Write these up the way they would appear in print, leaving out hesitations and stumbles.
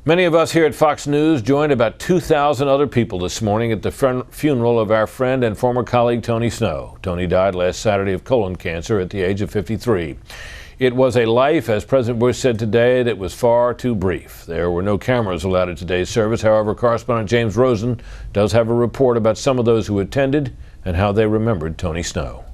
Many of us here at Fox News joined about 2,000 other people this morning at the funeral of our friend and former colleague Tony Snow. Tony died last Saturday of colon cancer at the age of 53. It was a life, as President Bush said today, that was far too brief. There were no cameras allowed at today's service. However, correspondent James Rosen does have a report about some of those who attended and how they remembered Tony Snow.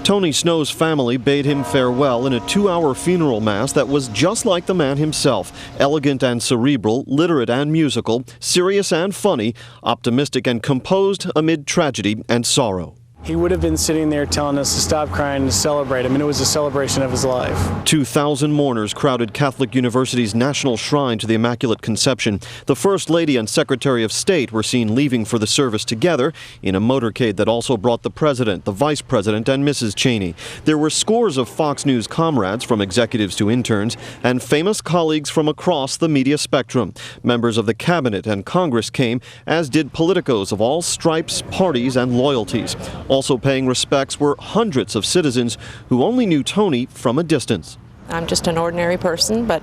Tony Snow's family bade him farewell in a 2-hour funeral mass that was just like the man himself. Elegant and cerebral, literate and musical, serious and funny, optimistic and composed amid tragedy and sorrow. He would have been sitting there telling us to stop crying and to celebrate him, and it was a celebration of his life. 2,000 mourners crowded Catholic University's National Shrine to the Immaculate Conception. The First Lady and Secretary of State were seen leaving for the service together in a motorcade that also brought the President, the Vice President, and Mrs. Cheney. There were scores of Fox News comrades, from executives to interns, and famous colleagues from across the media spectrum. Members of the Cabinet and Congress came, as did politicos of all stripes, parties, and loyalties. Also paying respects were hundreds of citizens who only knew Tony from a distance. I'm just an ordinary person, but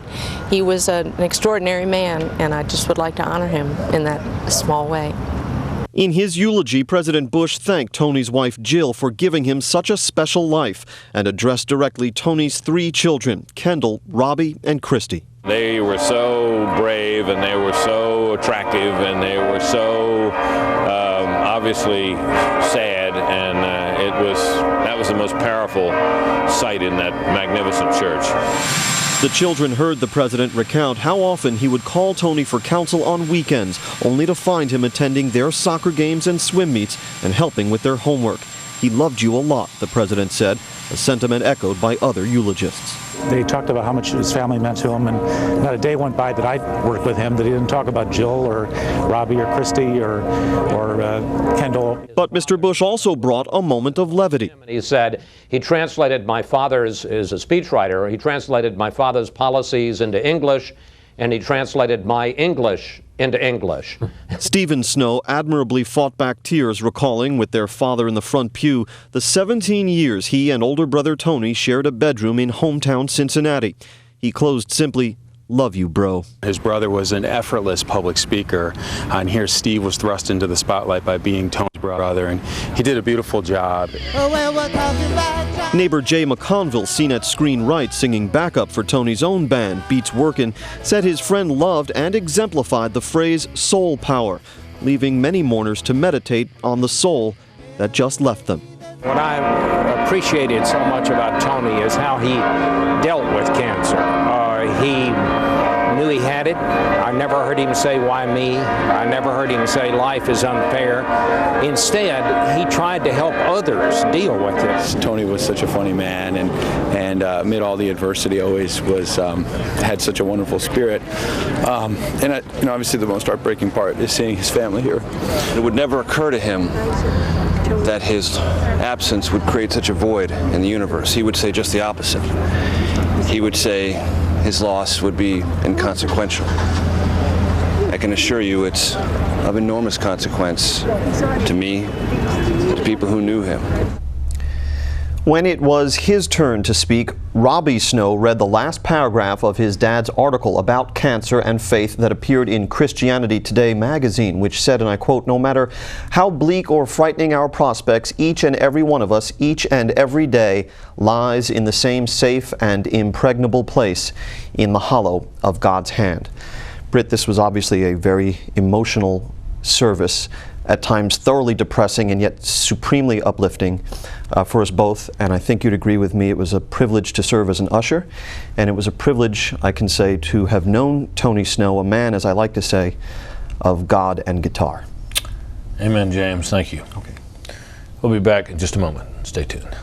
he was an extraordinary man, and I just would like to honor him in that small way. In his eulogy, President Bush thanked Tony's wife Jill for giving him such a special life and addressed directly Tony's 3 children, Kendall, Robbie, and Christy. They were so brave, and they were so attractive, and they were so obviously sad, and that was the most powerful sight in that magnificent church. The children heard the president recount how often he would call Tony for counsel on weekends, only to find him attending their soccer games and swim meets and helping with their homework. He loved you a lot, the president said, a sentiment echoed by other eulogists. They talked about how much his family meant to him, and not a day went by that I worked with him that he didn't talk about Jill or Robbie or Christy or Kendall. But Mr. Bush also brought a moment of levity. He said he translated my father's, is a speechwriter, he translated my father's policies into English, and he translated my English into English. Stephen Snow admirably fought back tears, recalling, with their father in the front pew, the 17 years he and older brother Tony shared a bedroom in hometown Cincinnati. He closed simply, "Love you, bro." His brother was an effortless public speaker, and here Steve was thrust into the spotlight by being Tony's brother, and he did a beautiful job. Neighbor Jay McConville, seen at Screen Right singing backup for Tony's own band, Beats Workin', said his friend loved and exemplified the phrase soul power, leaving many mourners to meditate on the soul that just left them. What I appreciated so much about Tony is how he dealt with cancer. He knew he had it. I never heard him say, "Why me?" I never heard him say, "Life is unfair." Instead, he tried to help others deal with it. Tony was such a funny man, and amid all the adversity, always was had such a wonderful spirit. And obviously, the most heartbreaking part is seeing his family here. It would never occur to him that his absence would create such a void in the universe. He would say just the opposite. He would say his loss would be inconsequential. I can assure you it's of enormous consequence to me, to people who knew him. When it was his turn to speak, Robbie Snow read the last paragraph of his dad's article about cancer and faith that appeared in Christianity Today magazine, which said, and I quote, "No matter how bleak or frightening our prospects, each and every one of us, each and every day, lies in the same safe and impregnable place, in the hollow of God's hand." Brit, this was obviously a very emotional service, at times thoroughly depressing and yet supremely uplifting for us both. And I think you'd agree with me, it was a privilege to serve as an usher, and it was a privilege, I can say, to have known Tony Snow, a man, as I like to say, of God and guitar. Amen, James. Thank you. Okay. We'll be back in just a moment. Stay tuned.